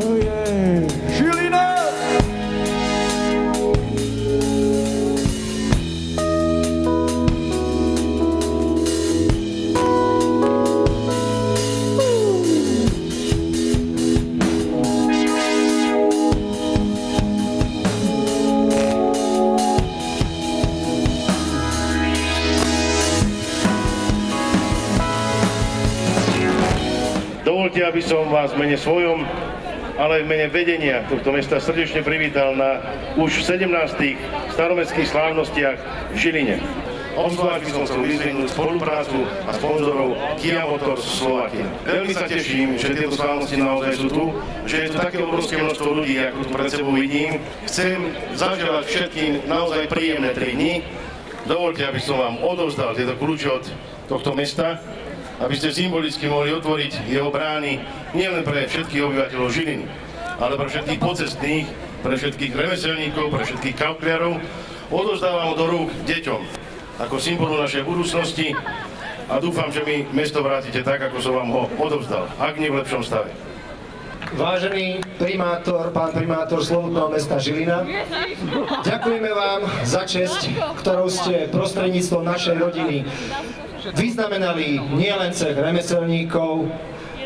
je Žilina. Dovolte, aby som vás v mene svojom, ale aj v mene vedenia tohto mesta srdečne privítal na už 17. staromestských slávnostiach v Žiline. Obzvlášť by som chcel vyzvihnúť spoluprácu a sponzorov Kia Motors Slovakia. Veľmi sa teším, že tieto slávnosti naozaj sú tu, že je tu také obrovské množstvo ľudí, ako tu pred sebou vidím. Chcem zaželať všetkým naozaj príjemné 3 dni. Dovolte, aby som vám odovzdal tieto kľúče od tohto mesta, aby ste symbolicky mohli otvoriť jeho brány nielen pre všetkých obyvateľov Žiliny, ale pre všetkých pocestných, pre všetkých remeselníkov, pre všetkých kaupliarov. Odovzdávam ho do rúk deťom ako symbolu našej budúcnosti a dúfam, že mi mesto vrátite tak, ako som vám ho odovzdal, ak nie v lepšom stave. Vážený primátor, pán primátor Slovutného mesta Žilina, ďakujeme vám za česť, ktorou ste prostredníctvom našej rodiny vyznamenali nielen cech remeselníkov,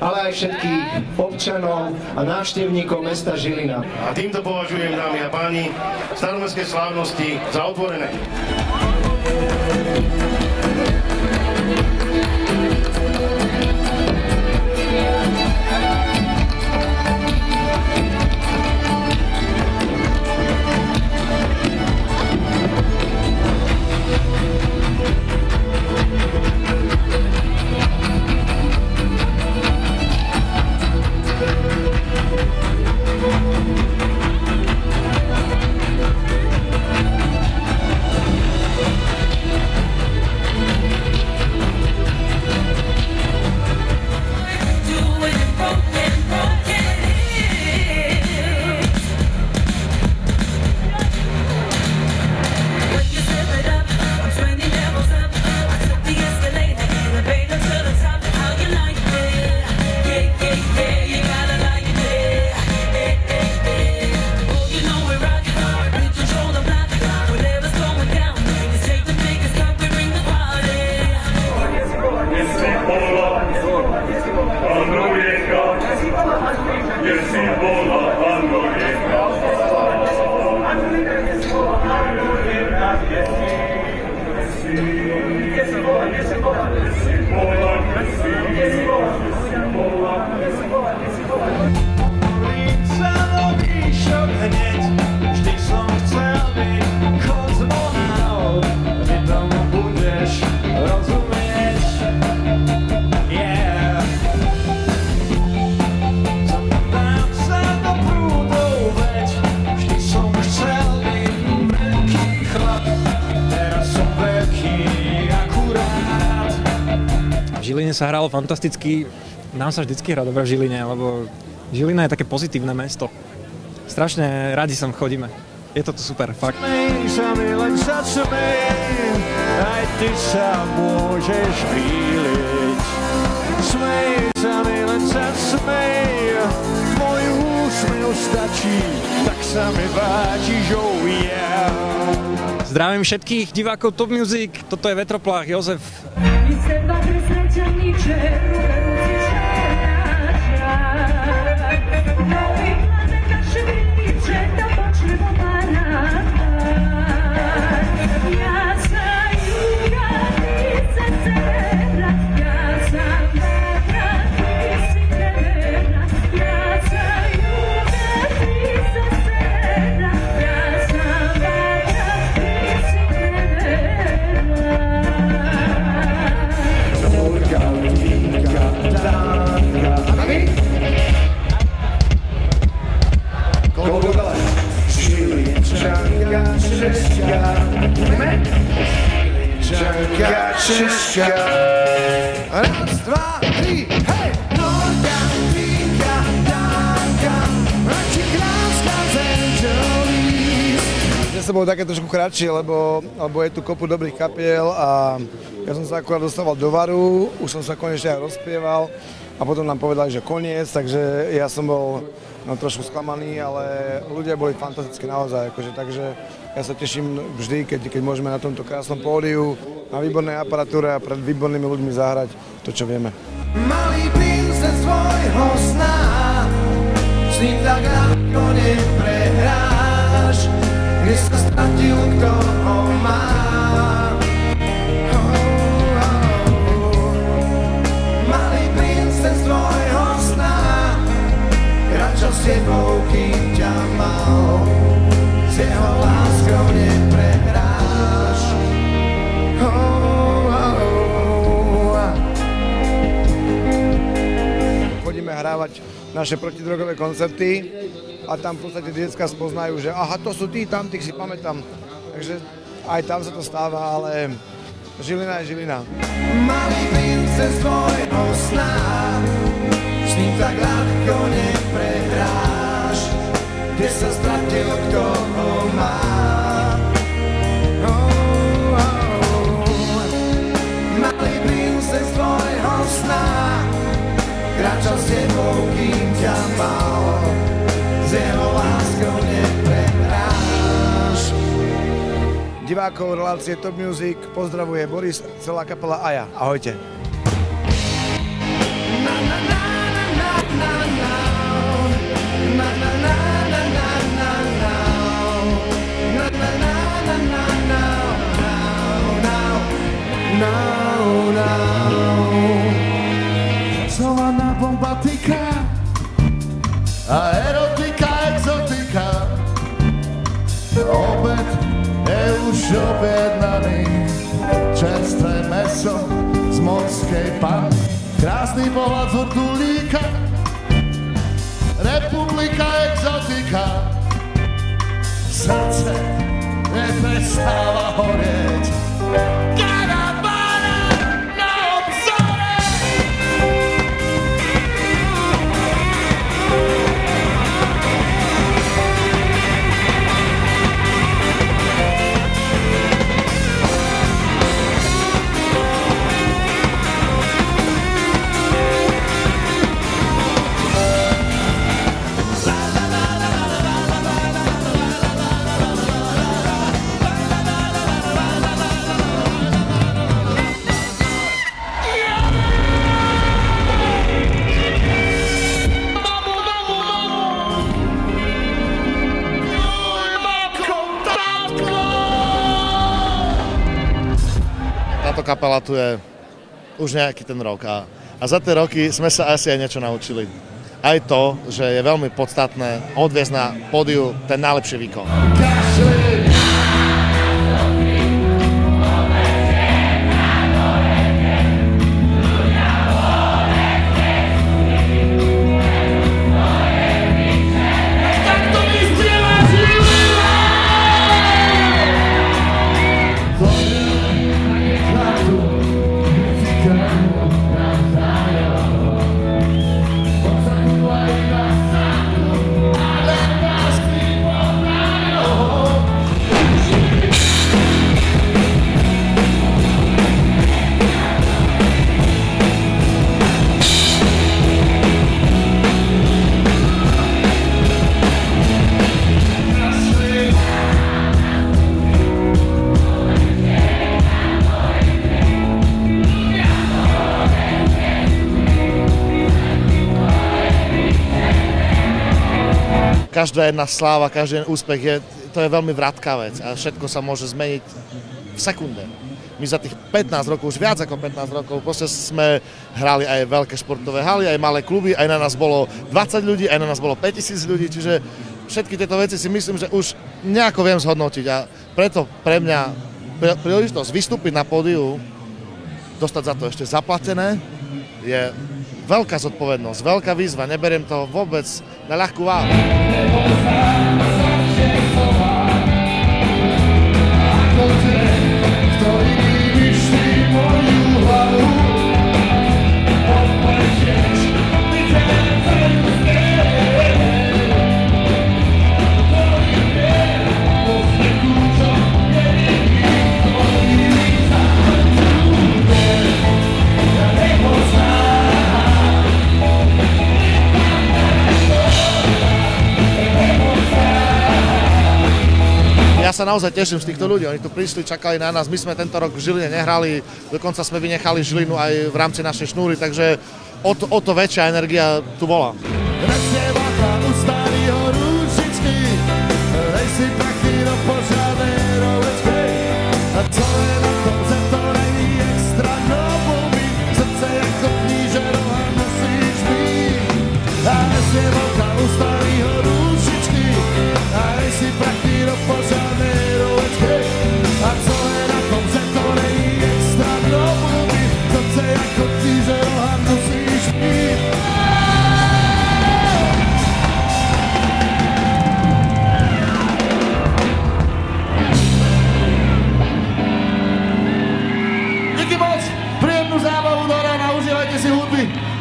ale aj všetkých občanov a návštevníkov mesta Žilina. A týmto považujem, dámy a páni, staromestské slávnosti za otvorené. Sa hralo fantasticky, nám sa vždycky hrá dobre v Žiline, lebo Žilina je také pozitívne mesto. Strašne radi sem chodíme. Je to tu super, fakt. Smej sa mi, len sa smej, aj ty sa môžeš chvíliť. Smej sa mi, len sa smej, tvoj úsmev stačí, tak sa mi páčiš, oh yeah. Zdravím všetkých divákov Top Music, toto je Vetroplach, Jozef. Raz, dva, tri, hej! Norka, Vika, Danka, Antikráska z Angelis. Dnes to bolo také trošku kratšie, lebo je tu kopu dobrých kapiel a ja som sa akurát dostával do Varu, už som sa konečne aj rozpieval a potom nám povedali, že koniec, takže ja som bol trošku sklamaný, ale ľudia boli fantastickí naozaj, akože, takže ja sa teším vždy, keď môžeme na tomto krásnom pódiu, na výbornej aparatúre a pred výbornými ľuďmi zahrať to, čo vieme. Malý princez svojho sna, s ním tak ľahko neprehráš, kde sa stratil, kto ho má. Malý princez svojho sna, kráčal s tebou, kým ťa mal, s jeho láskou neprehráš. Chodíme hrávať naše protidrogové koncerty a tam v podstate detská spoznajú, že aha, to sú tí, tam tých si pamätám. Takže aj tam sa to stáva, ale Žilina je Žilina. Malý princez tvojho sna, s ním tak ľahko neprehráš, kde sa stratil, kto ho má. Malý princez tvojho sna, kráčal s tebou, kým ťa mal, s jeho láskou neprehráš. Divákov relácie Top Music pozdravuje Boris, celá kapela Aja. Ahojte. Solana bombatika a erotika exotika, obed je už objednaný, čerstvé mäso z morskej panny, krásny pohľad z vrtulníka, republika exotika, srdce neprestáva horieť. Kapela tu je už nejaký ten rok a za tie roky sme sa asi aj niečo naučili. Aj to, že je veľmi podstatné odviesť na pódiu ten najlepší výkon. Každá jedna sláva, každý úspech, to je veľmi vrátká vec a všetko sa môže zmeniť v sekunde. My za tých 15 rokov, už viac ako 15 rokov, proste sme hrali aj veľké športové haly, aj malé kluby, aj na nás bolo 20 ľudí, aj na nás bolo 5000 ľudí, čiže všetky tieto veci si myslím, že už nejako viem zhodnotiť a preto pre mňa príležitosť vystúpiť na pódiu, dostať za to ešte zaplatené, je veľká zodpovednosť, veľká výzva, neberiem to vôbec na ľahkú váhu. sa naozaj teším z týchto ľudí. Oni tu prišli, čakali na nás. My sme tento rok v Žiline nehrali, dokonca sme vynechali Žilinu aj v rámci našej šnúry, takže o to väčšia energia tu bola.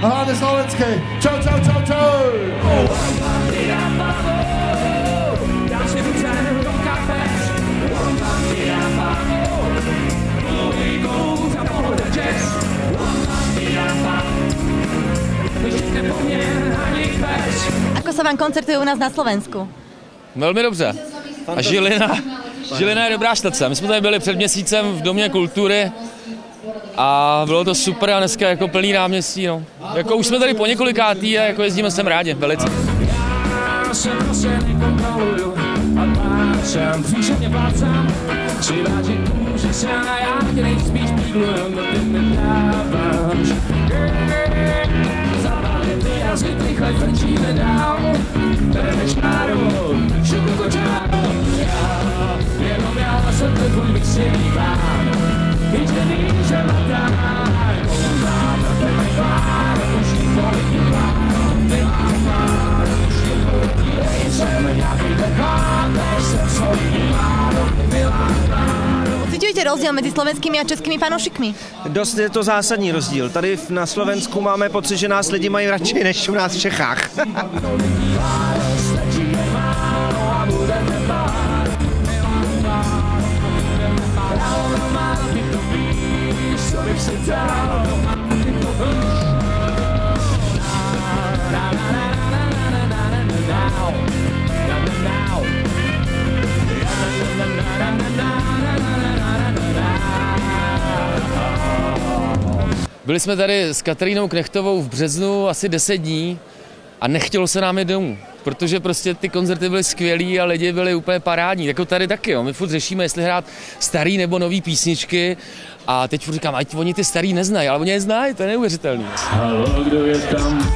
A hlavne slovenskej. Čau, čau, čau, čau! Ako sa vám koncertuje u nás na Slovensku? Velmi dobře. A Žilina je dobrá štace. My jsme tady byli před měsícem v Domě kultury a bylo to super a dneska jako plný náměstí, no. Jako už jsme tady po několikátý a jako jezdíme sem rádi, velice. Já se prostě nekontroluju a pláčám, příšerně plácám, přivážit kůži se a já tě nejspíš pídluju, no ty mi dáváš. Zabavit ty jazyk, rychle frčíme dál, bereš náru, šuku kočáru, jenom já jsem ten tvůj vysvětlý plán. Víš, že víš, že matáš, pouzá to ten pár, už nikoli nepár, už nikoli nejsem nějaký dekán, nejsem svojím Milánem. Cítujete rozdiel medzi slovenskými a českými fanoušikmi? Dost je to zásadní rozdíl. Tady na Slovensku máme pocit, že nás lidi mají radši než u nás v Čechách. Byli jsme tady s Katarínou Knechtovou v březnu asi 10 dní a nechtělo se nám jít domů, protože prostě ty koncerty byly skvělý a lidi byli úplně parádní, jako tady taky, jo. My furt řešíme, jestli hrát starý nebo nový písničky a teď furt říkám, ať oni ty starý neznají, ale oni je znají, to je neuvěřitelný. Halo, kdo je tam?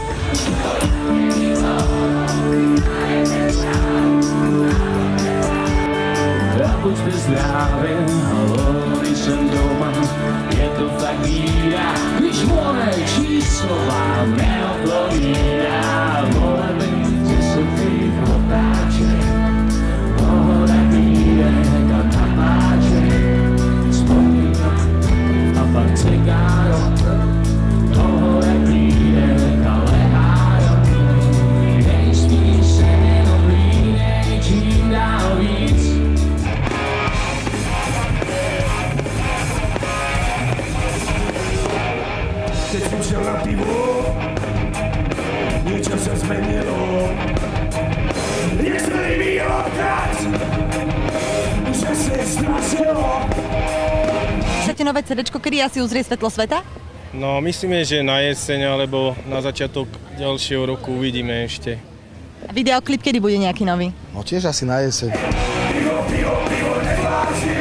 A buďte zdrávi, halo, nejsem doma, je to tak bída, když moje číslo vám neodpovídá, vole by se ty otáček, pohoda pídek a tapáček, vzpomínat a pak cigáro, pohoda pídek a leháro, nejspíš se jenom línej, čím dál víc. Teď jsem šel na pivo, niečo sa zmenilo. Mne sa líbilo tak, že sa zdražilo. Chcete nové CDčko, kedy asi uzrie svetlo sveta? No, myslíme, že na jeseň alebo na začiatok ďalšieho roku uvidíme ešte. A videoklip kedy bude nejaký nový? No tiež asi na jeseň. Pivo, nepláči,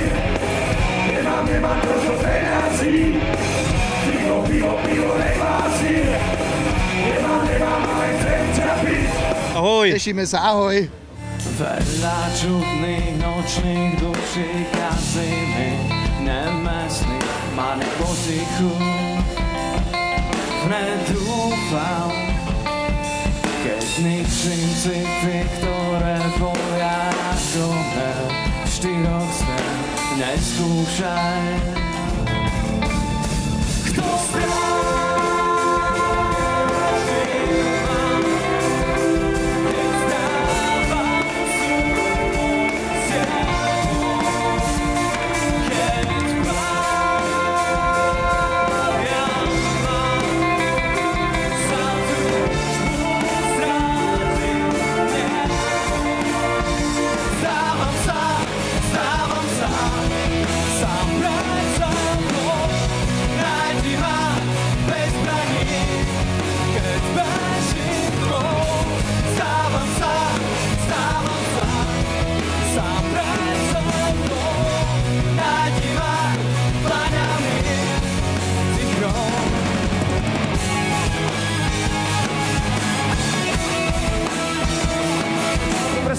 nemám toľko peňazí. Pivo, nepláči, nemám, ale chcem ťa piť. Ahoj. Tešíme sa, ahoj. Veľa čudných nočných duší kaziny, nemestných má nepotichu. Nedúfam, keď ničím city, ktoré bolia ako mne, v štyroch sme neskúšaj. Kto stráva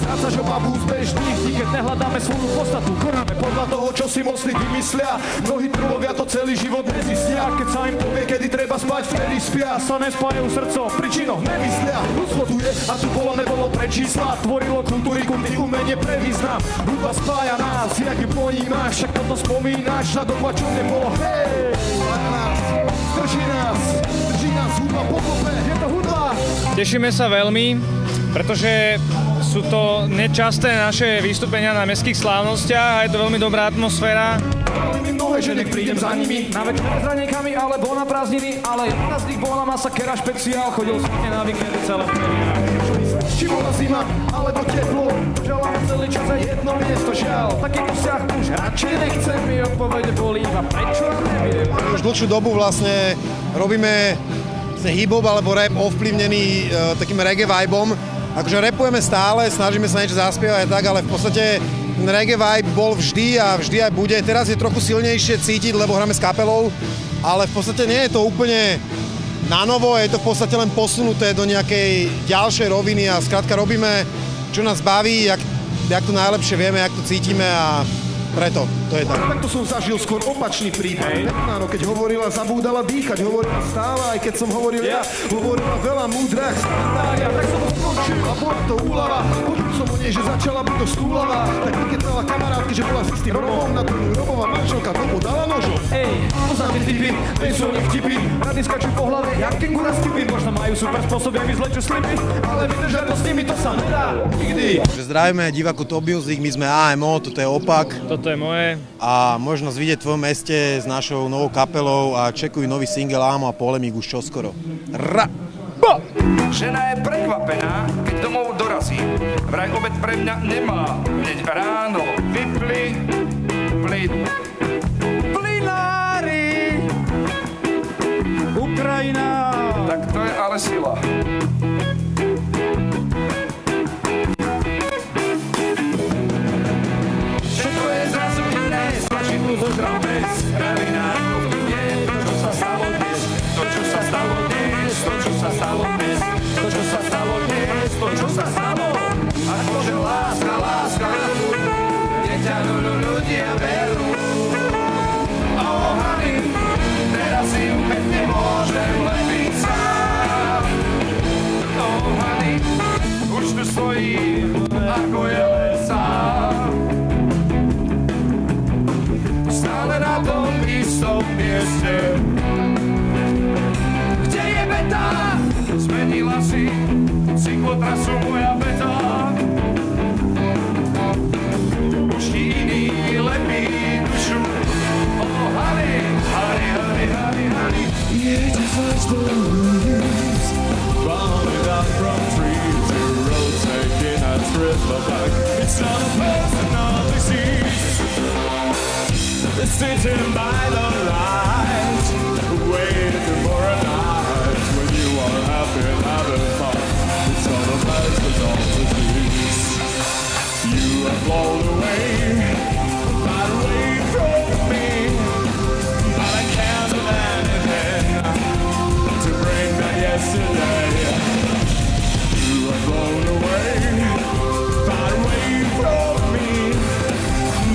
strácaš obavu z bežných dní, keď nehľadáme svoju podstatu, konáme podľa toho, čo si mocní vymyslia. Mnohí trhovia to celý život nezistia, keď sa im povie, kedy treba spať, vtedy spia. Sa nespájajú srdcom, príčinou nemyslia. Ľudstvo tu je a tu bolo nebolo pre čísla. Tvorilo kultúriku, ty umenie pre význam. Hudba spája nás, jak ju ponímaš, však toto spomínaš, na doba čo nebolo. Hej, drží nás hudba pokope, je to hudba. Tešíme sa veľmi, pretože sú to nečasté naše vystúpenia na mestských slávnostiach a je to veľmi dobrá atmosféra. Mi mnohé, že nech prídem za nimi na večer s ranienkami alebo na prázdniny, ale jedna z nich bola masakera špeciál, chodil som na víkendy celé. Či bola zima, alebo teplo, želám celý čas aj jedno miesto, žiaľ. Takýto vzťah už radšej nechcem, mi odpovede boli iba prečo, neviem. Už dlhšiu dobu vlastne robíme hip-hop alebo rap ovplyvnený takým reggae vibeom. Akože rapujeme stále, snažíme sa niečo zaspievať tak, ale v podstate ten reggae vibe bol vždy a vždy aj bude. Teraz je trochu silnejšie cítiť, lebo hráme s kapelou, ale v podstate nie je to úplne na novo, je to v podstate len posunuté do nejakej ďalšej roviny a skrátka robíme, čo nás baví, jak to najlepšie vieme, jak to cítime a preto to je tak. Takto som zažil skôr opačný príbeh. Áno, keď hovorila, zabúdala dýchať, hovorila stále, aj keď som hovoril ja, hovorila veľa múdrach scenária, tak som to skončil a bola to úlava. Počul som o nej, že začala byť to stúlava, tak vykecala kamarátky, že bola s istým Romom, na druhú Romová manželka tomu dala nožom. Ej, poznám tie typy, tej sú nech vtipy, rady skačú po hlave, jak kengura s tipy, možno majú super spôsob, jak vyzleť čo slipy, ale vydržať to s nimi, to sa nedá nikdy. Zdravíme diváku Top Music, my sme AMO, toto je Opak. Toto je moje. A možnosť vidieť v tvojom meste s našou novou kapelou a čekuj nový single Ámo a Polemík už čoskoro. Žena je prekvapená, keď domov dorazí. Vraj obed pre mňa nemá. Hneď ráno vypli plyn. Plynári, Ukrajina. Tak to je ale sila. Zo zdravec, kravinárov, nie to, čo sa stalo dnes, to, čo sa stalo dnes, to, čo sa stalo dnes, to, čo sa stalo dnes, to, čo sa stalo. Ako že láska, dieťa ľudia berú. Oh, honey, teraz si opäť nemôžem lepiť sám. Oh, honey, už tu stojím, ako je len sám. Stále na tom istom mieste, kde je beta, zmenila si cyklotrasu moja beta. Už ti iný lepí dušu. Oh, honey, honey, honey, honey, honey. Jeďte flash balloons, falling down from trees to roads, taking a trip back. It's not a personal disease. Sitting by the light, waiting for a night when you are happy and having fun. It's not a personal disease. You have flown away, got away from me, but I can't do anything to bring back yesterday. You have flown away, got away from me,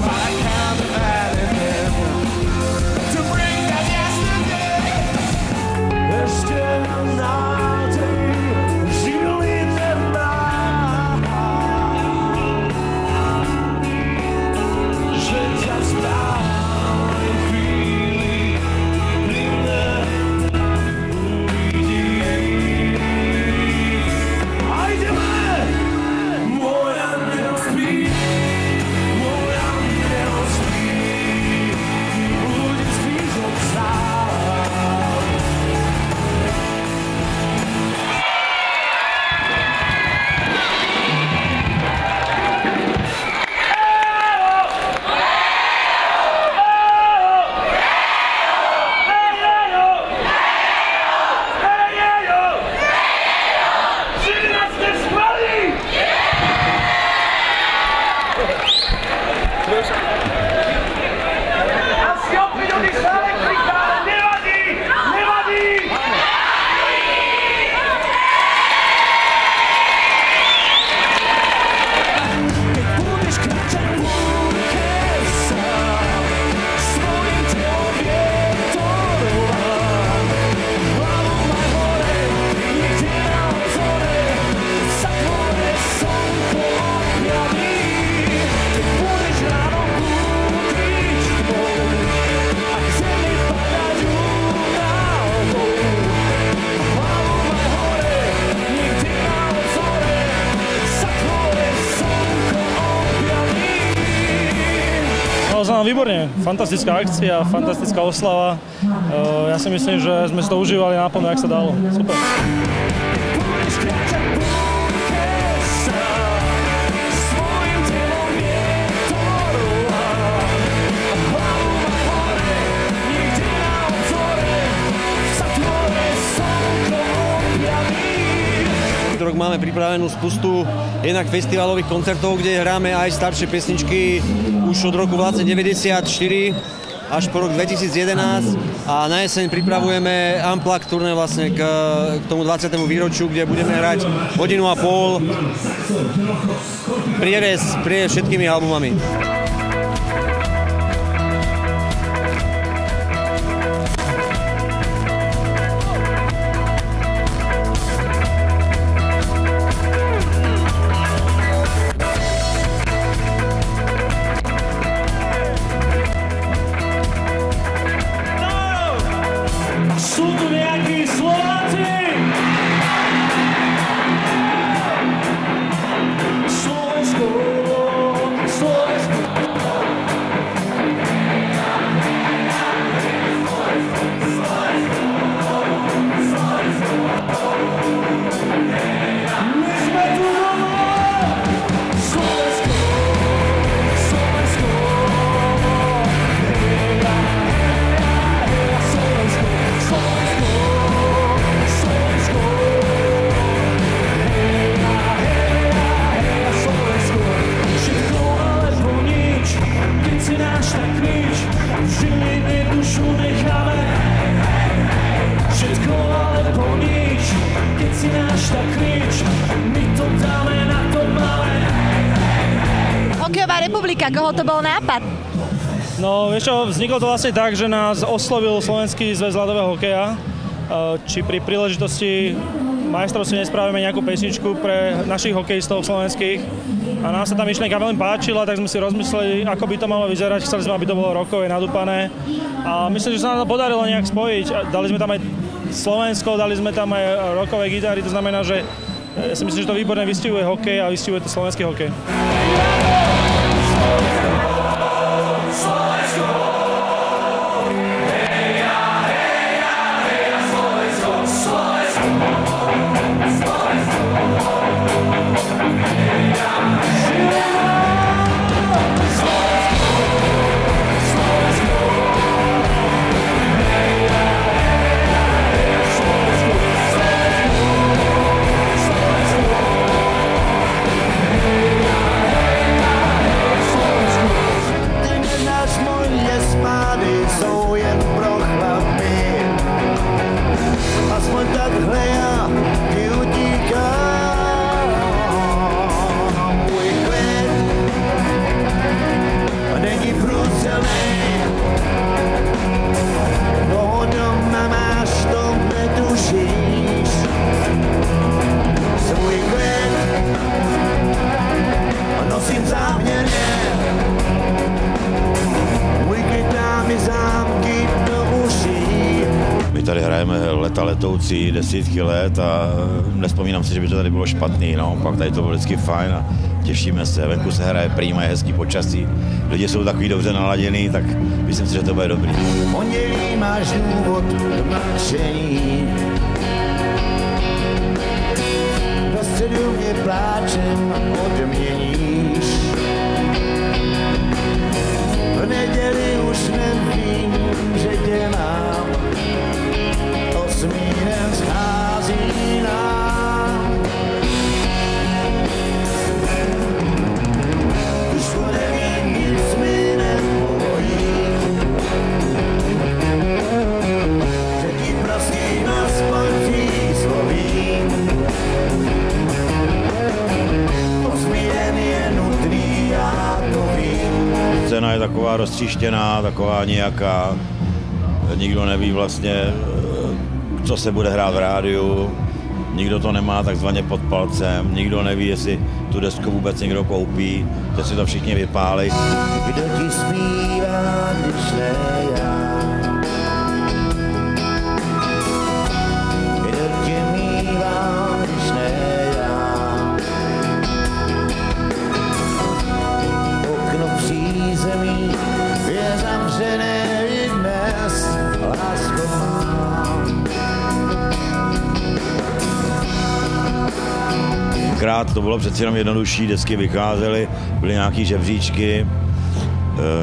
but I can't do anything. sa nám výborne. Fantastická akcia, fantastická oslava. Ja si myslím, že sme si to užívali naplno, jak sa dalo. Super. Rok máme pripravenú spustu jednak festivalových koncertov, kde hráme aj staršie pesničky už od roku 1994 až po rok 2011 a na jeseň pripravujeme Unplugged turné vlastne k tomu 20. výročiu, kde budeme hrať 1,5 hodiny prierez všetkými albumami. Hokejová republika, koho to bol nápad? No, vieš čo, vzniklo to vlastne tak, že nás oslovil Slovenský zväz ľadového hokeja, či pri príležitosti majstrovstiev nespravíme nejakú pesničku pre našich hokejistov slovenských. A nám sa tá myšlienka veľmi páčila, tak sme si rozmysleli, ako by to malo vyzerať. Chceli sme, aby to bolo rockové, nadúpané. A myslím, že sa nám to podarilo nejak spojiť. Dali sme tam aj Slovensko, dali sme tam aj rockové gitary, to znamená, že ja si myslím, že to výborne vystihuje hokej a vystihuje to slovenský hokej. Tady hrajeme leta letoucí, desítky let a nespomínám si, že by to tady bylo špatný, no, pak tady to bylo vždycky fajn a těšíme se, venku se hraje prýma, je hezký počasí, lidi jsou takový dobře naladěný, tak myslím si, že to bude dobrý. Pondělí máš důvod k mlčení, ve středu mě pláčem odměníš, v neděli už nevím, že tě mám, smínem schází nám. Už to nevím, nic mi nepojí, že ti prostím aspoň příslovím. Osmíjem je nutný, já to vím. Scéna je taková roztříštěná, taková nějaká, nikdo neví vlastně, co se bude hrát v rádiu, nikdo to nemá takzvaně pod palcem, nikdo neví, jestli tu desku vůbec někdo koupí, teď si to všichni vypálí. Kdo ti zpívá, když ne já? Kdo tě mívá, když ne já? Okno přízemí tenkrát to bylo přeci jenom jednodušší, desky vycházely, byly nějaký žebříčky,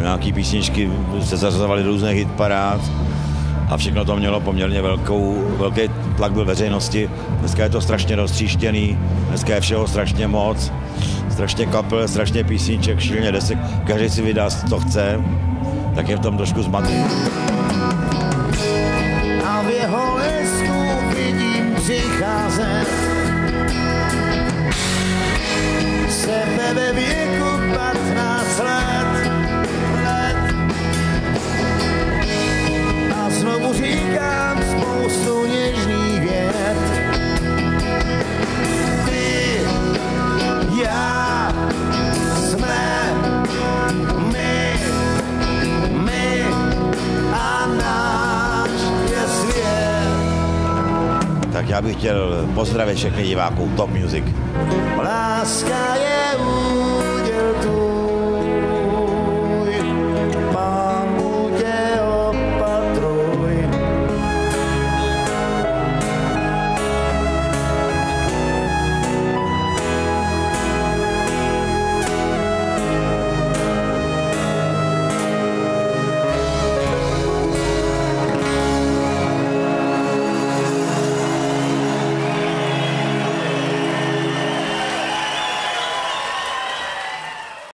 nějaký písničky se zařazovaly do různých hitparád a všechno to mělo poměrně velký tlak byl veřejnosti. Dneska je to strašně roztříštěný, dneska je všeho strašně moc, strašně kapel, strašně písniček, šíleně desek, každý si vydá, co chce, tak je v tom trošku zmatek. A v jeho lesku vidím přicházet sebe ve věku 15 let. A znovu říkám spoustu něžných vět. Ty, já, jsme my a náš je svět. Tak já bych chtěl pozdravit všechny diváků Top Music. Láska je